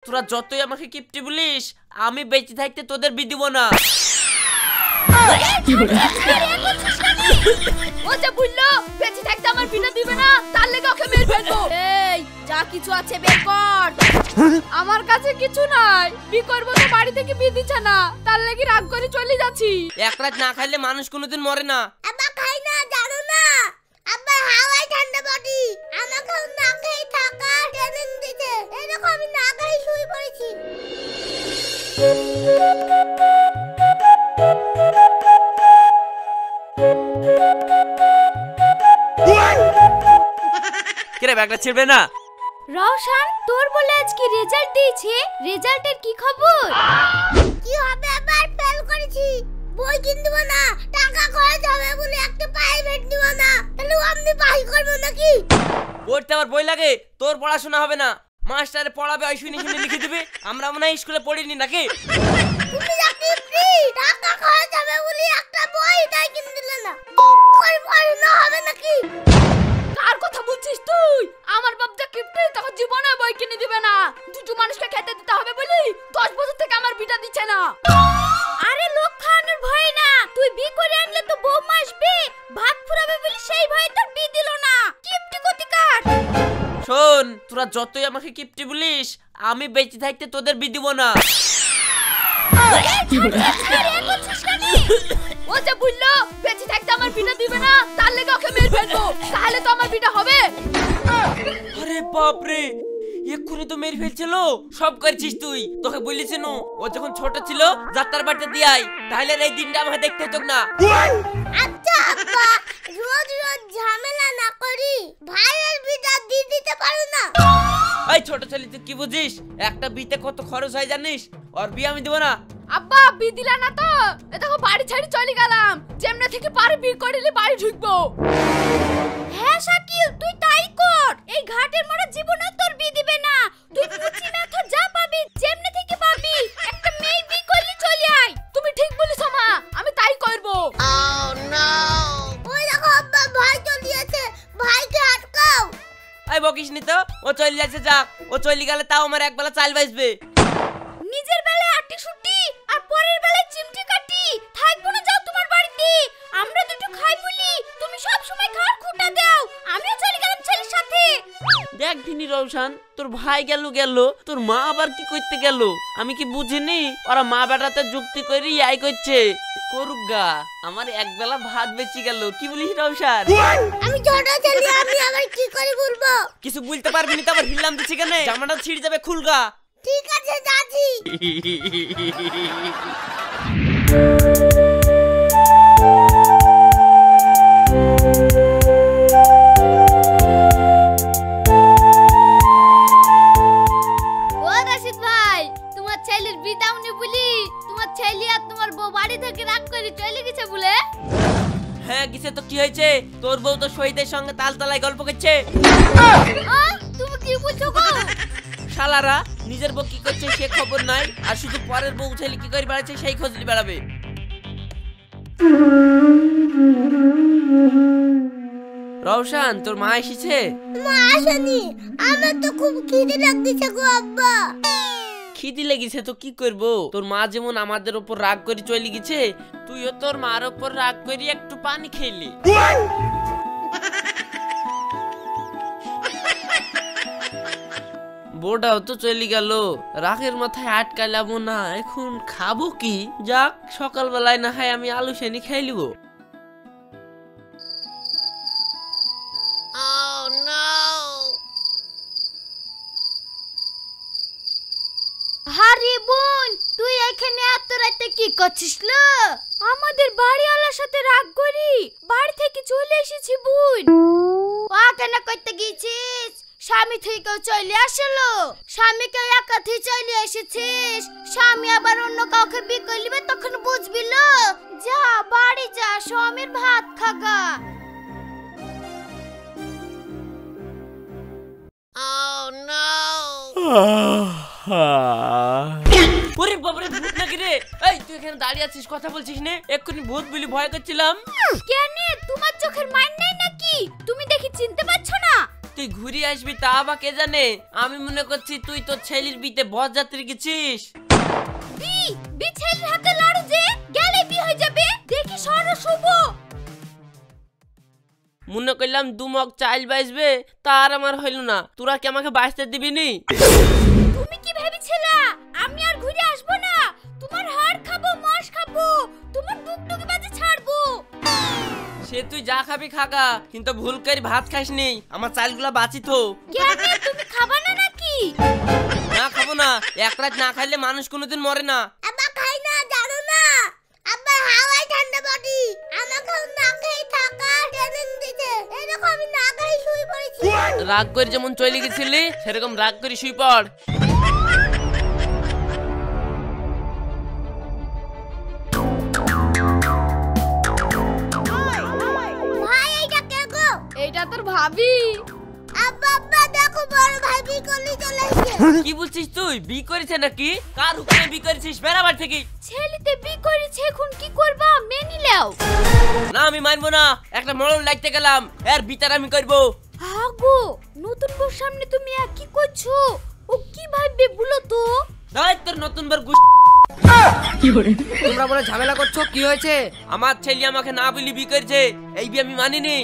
তোরা যতই আমাকে কিপটি বলিস, আমি বেঁচে থাকতে তোদের বিয়ে দিব না। ও যা বললো বেঁচে থাকতে আমার বিনা দিবে না, তার লেগে ওকে মেরে ফেলবো। এই যা কিছু আছে বের কর। আমার কাছে কিছু নাই, বি করবো তো বাড়ি থেকে বিয়ে দিচ্ছে না, তার লেগে রাগ করে চলে যাচ্ছি। এক রাত না খাইলে মানুষ কোনোদিন মরে না। আব্বা খাই না জানো না, আব্বা হাওয়ায় ঠান্ডা বডি, আমাকে না খেয়ে থাকা ট্রেনিং দিতে, এরকম আমি না খেয়ে শুয়ে পড়েছি। কিরে ব্যাগটা ছিড়বে না? রওশন তোর বলে আজকে রেজাল্ট দিয়েছে, রেজাল্টের কি খবর? কি হবে, আবার ফেল করেছি, বই কিনব না, টাকা খরচ হবে বলে একটা প্রাইভেট নিব না, তাহলে আমি পাই করব নাকি? পড়তে আবার বই লাগে, তোর পড়াশোনা হবে না। মাস্টারে পড়াবে ওই শুনে শুনে লিখে দিবে, আমরা মনে হয় স্কুলে পড়িনি নাকি? তুমি যাকে ফ্রি টাকা খরচ হবে বলে একটা বই তাই কিনে দিলে না, করে পড়াশোনা হবে নাকি? কার কথা বলছিস তুই? আমার বাপ যা কিপটে, তখন জীবনে বই কিনে দিবে না। দুটো মানুষকে খেতে দিতে হবে বলি 10 বছর থেকে আমার বিটা দিচ্ছে না। আরে লোক খাওয়ানোর ভয় না, তুই বি করে আনলে তো বউ আসবে, ভাত ফুরাবে বলি সেই ভয়ে তোর বি দিল না। কিপটি কোতিকার। শোন, তোরা যতই আমাকে কিপটি বলিস, আমি বেঁচে থাকতে তোদের বিয়ে দিব না। ও যা বললো বেঁচে থাকতে আমার বিটা দিবে না, তার লেগে ওকে মেরে ফেলবো, তাহলে তো আমার বিটা হবে। আরে বাপ রে, এক্ষুনি তো মেরে ফেলছিল। সব করছিস তুই, তোকে বলিস নু ও যখন ছোট ছিল যাত্রার বাড়িতে দিয়াই, তাহলে এই দিনটা আমাকে দেখতে হতো না। আচ্ছা আব্বা, রোজ রোজ ঝামেলা না করি ভাইয়ের বিটা দিয়ে দিতে পারো না? এই ছোট ছেলে তুই কি বুঝিস? একটা বিতে কত খরচ হয় জানিস? আর বিয়ে আমি দেব না। আব্বা বি দিলা না তো, এ দেখো বাড়ি ছেড়ে চলে গেলাম, যেমনে থেকে পারে বি করিলে বাড়ি ঢুকবো। হ্যাঁ শাকিল তুই তাই কর, এই ঘাটের মোড়া জীবনে তোর বি দিবে না। তুই পুচি না তো যা পাবি যেমনে থেকে পাবি, একটা মেয়ে বি করলি চলে আয়। তুমি ঠিক বলিস মা, আমি তাই করব। ওই দেখো আব্বা ভাই চলে আসে, ভাইকে আটকাও। এই বকিস নি তো, ও চলে যাচ্ছে যাক, ও চলে গেলে তাও আমার একবেলা চাল বাঁচবে। নিজের বেলায় আটি সুটি আর পরের বেলায় চিমটি কাটি, থাকবো না যাও তোমার বাড়িতে। আমরা দুটো খাই বলি তুমি সব সময় খাওয়ার খুঁটা দাও, আমিও চলে গেলাম ছেলের সাথে। দেখ দিনি রওশন, তোর ভাই গেল, তোর মা আবার কি করতে গেল? আমি কি বুঝিনি? ওরা মা বেটাতে যুক্তি করে আই করছে। করুক গা, আমার একবেলা ভাত বেঁচে গেল। কি বলিস রওশন? আমি ছোট ছেলে, আমি আবার কি করে বলবো? কিছু বলতে পারবি না তো আবার হিললাম দিচ্ছি কেন? জামাটা ছিঁড়ে যাবে, খুলগা। ঠিক আছে যাচ্ছি। ও রাশিদ ভাই, তোমার ছেলের বিদাউনি বলি তোমার ছেলে আর তোমার বউ বাড়ি থেকে রাগ করে চলে গেছে বলে। হ্যাঁ গেছে তো কি হয়েছে? তোর বউ তো শহীদের সঙ্গে তালতলায় গল্প করছে। তুমি কি বলছো গো? শালারা নিজের বউ কি করছে সে খবর নাই, আর শুধু পরের বউ ছেলে কি করে বেড়াচ্ছে সেই খোঁজ নিয়ে বেড়াবে। রওশন, তোর মা এসেছে? মা আসেনি, আমার তো খুব খিদে লাগছে গো আব্বা। খিদি লেগেছে তো কি করবো? তোর মা যেমন আমাদের উপর রাগ করে চলে গেছে, তুইও তোর মার উপর রাগ করি একটু পানি খেলি। বউটাও তো চলে গেল, রাগের মাথায় আটকালাম না, এখন খাবো কি? যাক সকালবেলায় না হয় আমি আলু সেনি খেয়ে লিব। হারি বোন, তুই এখানে এত রাতে কি করছিস লো? আমাদের বাড়িওয়ালার সাথে রাগ করি বাড়ি থেকে চলে এসেছি বোন। ও কেন করতে গিয়েছিস? স্বামী থেকেও চলে আসলো, স্বামীকে একাথি চলে এসেছিস, স্বামী আবার অন্য কাউকে বিয়ে করলিবে তখন বুঝবি লো। যা বাড়ি যা, স্বামীর ভাত খাগা। ওরে বাবারে, ভূত নাকি রে? এই তুই এখানে দাঁড়িয়ে আছিস, কথা বলছিস না? এক্ষুনি ভূত বলি ভয় করছিলাম। কেন তোমার চোখের মান নেই নাকি? তুমি দেখি চিনতে পারছো না? তুই ঘুরে আসবি তা আবার কে জানে। আমি মনে করছি তুই তোর ছেলের বিতে বরযাত্রী গেছিস। বি ছেলের হাতে লাড়ু যে গেলে বি হয়ে যাবে, দেখি সরো শুভ। মনে করলাম দুমক চাইল বাজবে, তার আমার হইল না। তোরা কি আমাকে বাঁচতে দিবি নি? তুমি কি ভেবেছিলা আমি আর ঘুরে আসবো না? তোমার হাড় খাবো, মাছ খাবো, তোমার ডুগডুগি বাজে ছাড়বো। সে তুই যা খাবি খাগা, কিন্তু ভুল করে ভাত খাস নি। আমার চালগুলা বাঁচি তো। কেন তুমি খাবা না নাকি? না খাবো না, এক রাত না খাইলে মানুষ কোনোদিন মরে না। আব্বা খাই না জানো না, আব্বা হাওয়াই ঠান্ডা বডি, আমাকে না খেয়ে থাকা ট্রেনিং দিতে, এরকম আমি না খেয়ে শুয়ে পড়েছি। রাগ করে যেমন চলে গেছিলি সেরকম রাগ করে শুই পড়। ভাই এইটা কে গো? এইটা তোর ভাবি। আব্বা আব্বা দেখো বড় ভাই বিকলি চলে এসেছে। কি বলছিস তুই? বি করেছে নাকি? কার হুকুমে বি করেছিস? বেরাবার থেকে। ছেলেতে বি করেছে, এখন কি করবা? মেনে নাও। না আমি মানবো না, একটা মরণ লাগতে গেলাম, এর বিচার আমি করবো। আগো নতুন বউর সামনে তুমি আর কি করছো? ও কি ভাববে বলো তো? দাই তোর নতুন বার তোমরা বলে ঝামেলা করছো, কি হয়েছে? আমার ছেলে আমাকে না বলি বি করেছে, এই বি আমি মানিনি।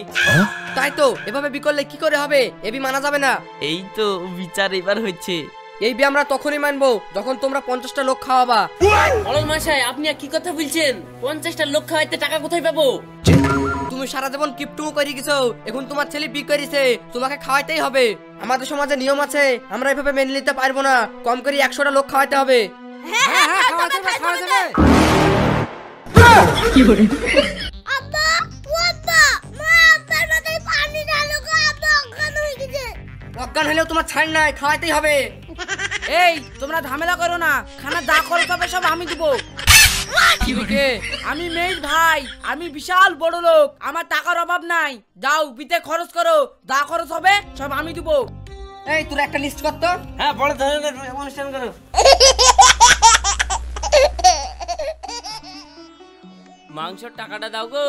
তাই তো, এভাবে বি করলে কি করে হবে? এ বি মানা যাবে না। এই তো বিচার এবার হচ্ছে। এই বি আমরা তখনই মানবো যখন তোমরা 50টা লোক খাওয়াবা। বড় মশাই আপনি আর কি কথা বলছেন? 50টা লোক খাওয়াইতে টাকা কোথায় পাবো? তুমি সারা জীবন কিপটুমো করে গেছো, এখন তোমার ছেলে বি করেছে, তোমাকে খাওয়াইতেই হবে। আমাদের সমাজে নিয়ম আছে, আমরা এভাবে মেনে নিতে পারবো না। কম করে 100টা লোক খাওয়াইতে হবে। আব্বা ও আব্বা, মা আব্বার মাথায় পানি ঢালো গো, আব্বা অজ্ঞান হয়ে গেছে। অজ্ঞান হলেও তোমার ছাড় নাই, খাওয়াইতেই হবে। এই তোমরা ঝামেলা করো না, খানা যা করে তবে সব আমি দেবো। আমি মেয়ের ভাই, আমি বিশাল বড় লোক, আমার টাকার অভাব নাই। যাও বিতে খরচ করো, যা খরচ হবে সব আমি দেবো। এই তোরা একটা লিস্ট কর তো। হ্যাঁ বড় ধরনের অনুষ্ঠান করো। মাংসের টাকাটা দাও গো।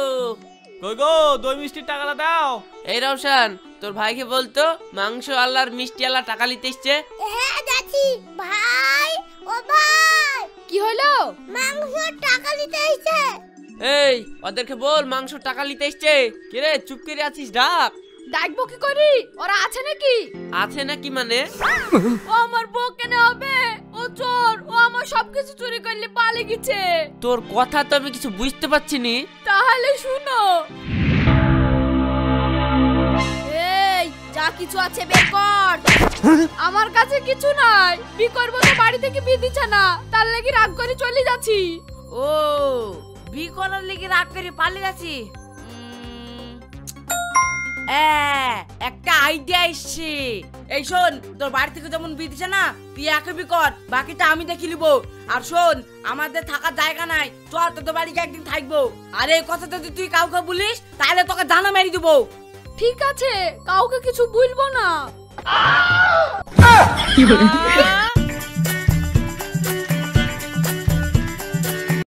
কই গো, দই মিষ্টির টাকাটা দাও। এই রওশন, তোর ভাইকে বলতো মাংস আল্লাহর মিষ্টি আল্লাহ টাকা নিতে এসছে। হ্যাঁ যাচ্ছি। ভাই ও ভাই, কি হলো? মাংস টাকা নিতে এসেছে। এই ওদেরকে বল মাংস টাকা নিতে এসছে। কে রে চুপ করে আছিস? ডাক। ডাকবো কি করি? ওরা আছে নাকি? আছে নাকি মানে? ও আমার বউ কেন হবে? ও চোর, ও আমার সবকিছু চুরি করলে পালিয়ে গেছে। তোর কথা তো আমি কিছু বুঝতে পারছি নি। তাহলে শুনো। এই যা কিছু আছে বের কর। আমার কাছে কিছু নাই, বি করবো তো বাড়ি থেকে বি দিচ্ছে না, তার লাগি রাগ করে চলে যাচ্ছি। ও বি করার লেগে রাগ করে পালিয়ে যাচ্ছি। একটা আইডিয়া এসছে। এই শোন, তোর বাড়ি থেকে যেমন বি দিছে না, তুই একে বি কর, বাকিটা আমি দেখে নিবো। আর শোন, আমাদের থাকার জায়গা নাই, চল তোর বাড়ি গিয়ে একদিন থাকবো। আর এই কথা যদি তুই কাউকে বলিস তাহলে তোকে জানা মেরে দিবো। ঠিক আছে, কাউকে কিছু বলবো না।